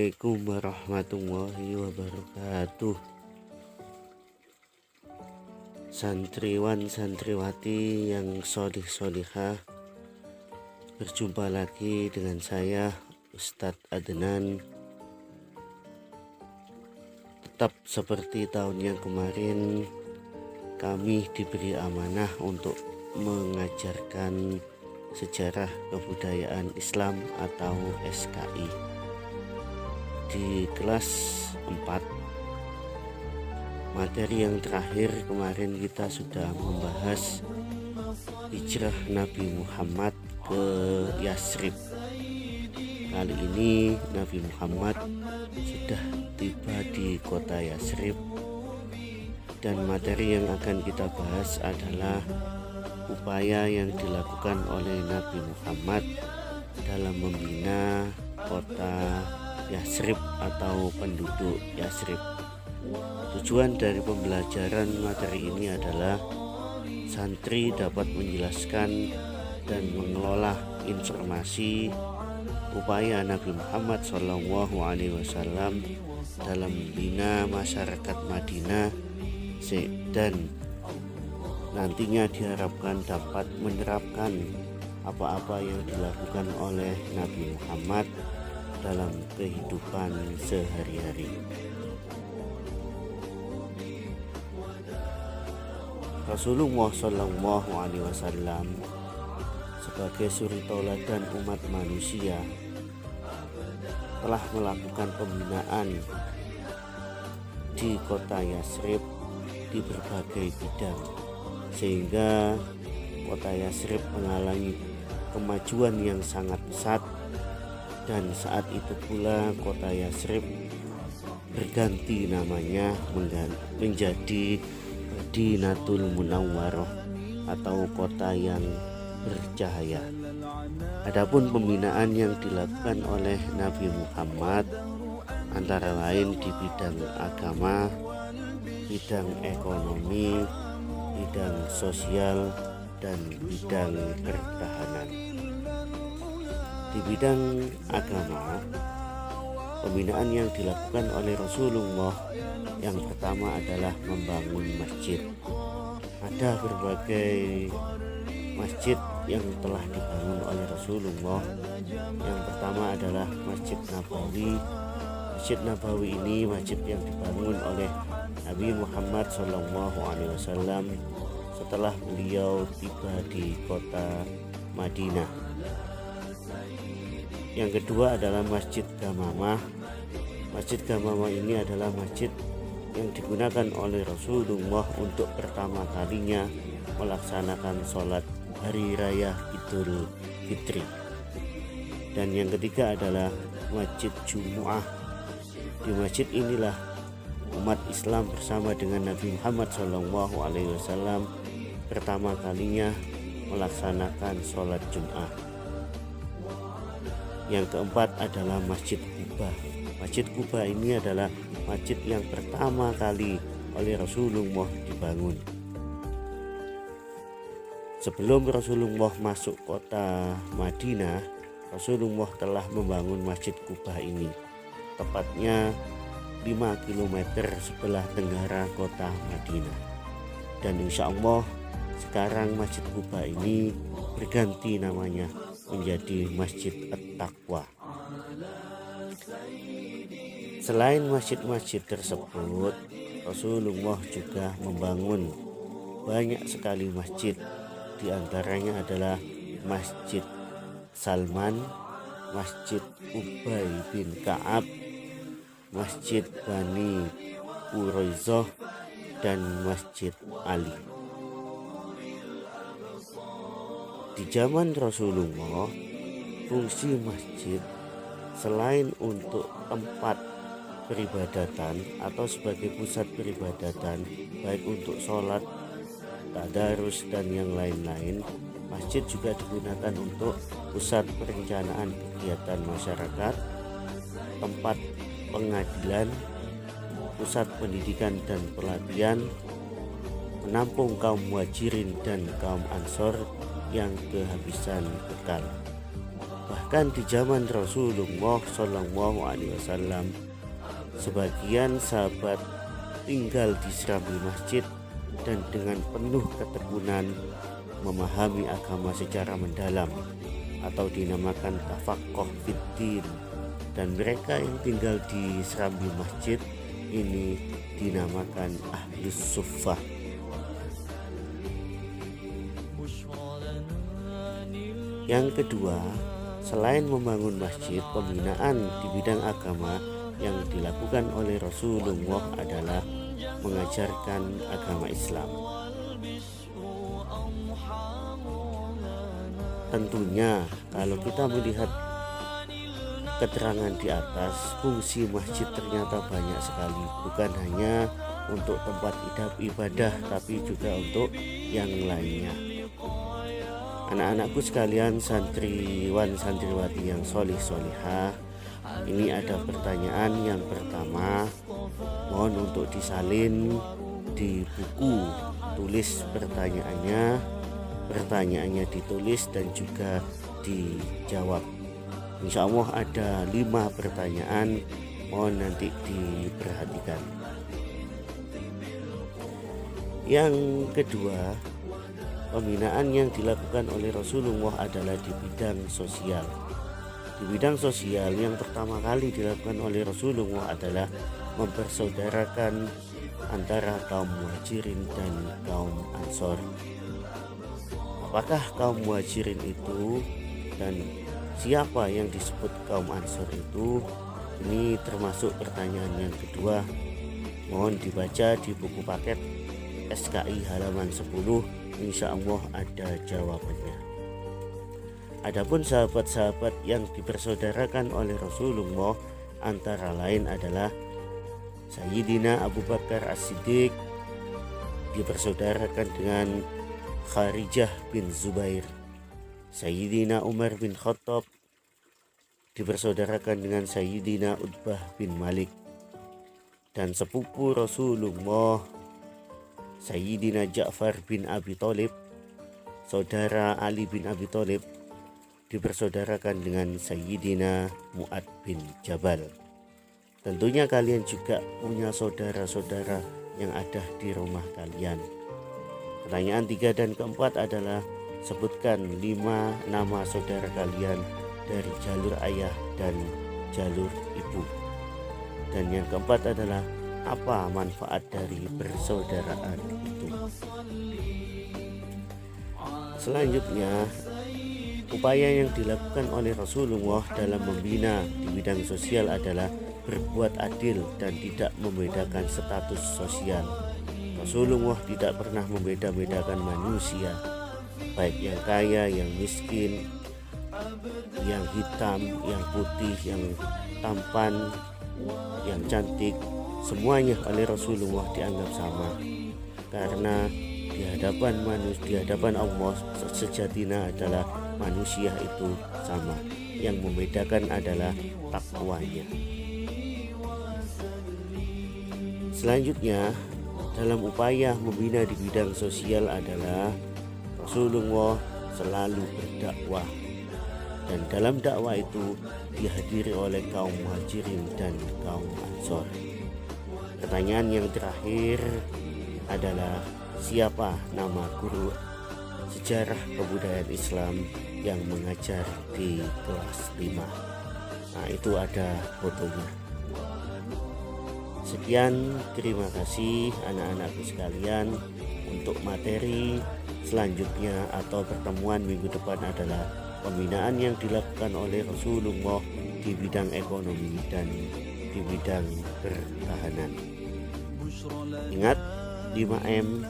Assalamualaikum warahmatullahi wabarakatuh. Santriwan santriwati yang sholih-sholihah, berjumpa lagi dengan saya Ustadz Adnan. Tetap seperti tahun yang kemarin, kami diberi amanah untuk mengajarkan sejarah kebudayaan Islam atau SKI. Di kelas 4, materi yang terakhir kemarin kita sudah membahas hijrah Nabi Muhammad ke Yasrib. Kali ini Nabi Muhammad sudah tiba di kota Yasrib, dan materi yang akan kita bahas adalah upaya yang dilakukan oleh Nabi Muhammad dalam membina kota Yasrib atau penduduk Yasrib. Tujuan dari pembelajaran materi ini adalah santri dapat menjelaskan dan mengelola informasi upaya Nabi Muhammad SAW dalam membina masyarakat Madinah, dan nantinya diharapkan dapat menerapkan apa-apa yang dilakukan oleh Nabi Muhammad dalam kehidupan sehari-hari. Rasulullah SAW sebagai suri tauladan umat manusia telah melakukan pembinaan di kota Yasrib di berbagai bidang, sehingga kota Yasrib mengalami kemajuan yang sangat pesat. Dan saat itu pula kota Yasrib berganti namanya menjadi Madinatul Munawwarah atau kota yang bercahaya. Adapun pembinaan yang dilakukan oleh Nabi Muhammad antara lain di bidang agama, bidang ekonomi, bidang sosial, dan bidang pertahanan. Di bidang agama, pembinaan yang dilakukan oleh Rasulullah yang pertama adalah membangun masjid. Ada berbagai masjid yang telah dibangun oleh Rasulullah. Yang pertama adalah Masjid Nabawi. Masjid Nabawi ini masjid yang dibangun oleh Nabi Muhammad SAW setelah beliau tiba di kota Madinah. Yang kedua adalah Masjid Gamamah. Masjid Gamamah ini adalah masjid yang digunakan oleh Rasulullah untuk pertama kalinya melaksanakan sholat Hari Raya Idul Fitri. Dan yang ketiga adalah Masjid Jumu'ah. Di masjid inilah umat Islam bersama dengan Nabi Muhammad SAW pertama kalinya melaksanakan sholat Jum'ah. Yang keempat adalah Masjid Quba. Masjid Quba ini adalah masjid yang pertama kali oleh Rasulullah dibangun. Sebelum Rasulullah masuk kota Madinah, Rasulullah telah membangun Masjid Quba ini, tepatnya 5 km sebelah tenggara kota Madinah. Dan insya Allah sekarang Masjid Quba ini berganti namanya menjadi Masjid At-Taqwa. Selain masjid-masjid tersebut, Rasulullah juga membangun banyak sekali masjid. Di antaranya adalah Masjid Salman, Masjid Ubay bin Ka'ab, Masjid Bani Quraizoh, dan Masjid Ali. Di zaman Rasulullah, fungsi masjid selain untuk tempat peribadatan atau sebagai pusat peribadatan, baik untuk sholat, tadarus, dan yang lain-lain, masjid juga digunakan untuk pusat perencanaan kegiatan masyarakat, tempat pengadilan, pusat pendidikan dan pelatihan, menampung kaum muhajirin dan kaum ansor yang kehabisan bekal. Bahkan di zaman Rasulullah Shallallahu Alaihi Wasallam, sebagian sahabat tinggal di serambi masjid dan dengan penuh ketekunan memahami agama secara mendalam atau dinamakan tafaqquh fiddin, dan mereka yang tinggal di serambi masjid ini dinamakan ahlus suffah. Yang kedua, selain membangun masjid, pembinaan di bidang agama yang dilakukan oleh Rasulullah adalah mengajarkan agama Islam. Tentunya kalau kita melihat keterangan di atas, fungsi masjid ternyata banyak sekali, bukan hanya untuk tempat ibadah tapi juga untuk yang lainnya. Anak-anakku sekalian, santriwan santriwati yang solihah, ini ada pertanyaan. Yang pertama, mohon untuk disalin di buku, tulis pertanyaannya ditulis dan juga dijawab. Insya Allah ada 5 pertanyaan, mohon nanti diperhatikan. Yang kedua, pembinaan yang dilakukan oleh Rasulullah adalah di bidang sosial. Di bidang sosial yang pertama kali dilakukan oleh Rasulullah adalah mempersaudarakan antara kaum muhajirin dan kaum ansor. Apakah kaum muhajirin itu dan siapa yang disebut kaum ansor itu? Ini termasuk pertanyaan yang kedua. Mohon dibaca di buku paket SKI halaman 10, insya Allah ada jawabannya. Adapun sahabat-sahabat yang dipersaudarakan oleh Rasulullah antara lain adalah Sayyidina Abu Bakar As-Siddiq dipersaudarakan dengan Kharijah bin Zubair. Sayyidina Umar bin Khattab dipersaudarakan dengan Sayyidina Utbah bin Malik. Dan sepupu Rasulullah Sayyidina Ja'far bin Abi Thalib, saudara Ali bin Abi Thalib, dipersaudarakan dengan Sayyidina Mu'ad bin Jabal. Tentunya kalian juga punya saudara-saudara yang ada di rumah kalian. Pertanyaan 3 dan keempat adalah sebutkan 5 nama saudara kalian dari jalur ayah dan jalur ibu. Dan yang keempat adalah apa manfaat dari persaudaraan itu. Selanjutnya, upaya yang dilakukan oleh Rasulullah dalam membina di bidang sosial adalah berbuat adil dan tidak membedakan status sosial. Rasulullah tidak pernah membeda-bedakan manusia, baik yang kaya, yang miskin, yang hitam, yang putih, yang tampan, yang cantik. Semuanya oleh Rasulullah dianggap sama, karena di hadapan Allah sejatinya adalah manusia itu sama. Yang membedakan adalah takwanya. Selanjutnya, dalam upaya membina di bidang sosial adalah Rasulullah selalu berdakwah, dan dalam dakwah itu dihadiri oleh kaum muhajirin dan kaum ansor. Pertanyaan yang terakhir adalah siapa nama guru sejarah kebudayaan Islam yang mengajar di kelas 5? Nah, itu ada fotonya. Sekian, terima kasih anak-anakku sekalian. Untuk materi selanjutnya atau pertemuan minggu depan adalah pembinaan yang dilakukan oleh Rasulullah di bidang ekonomi dan di bidang pertahanan. Ingat 5M,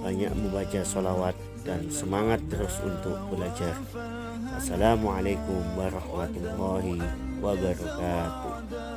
banyak membaca sholawat dan semangat terus untuk belajar. Assalamualaikum warahmatullahi wabarakatuh.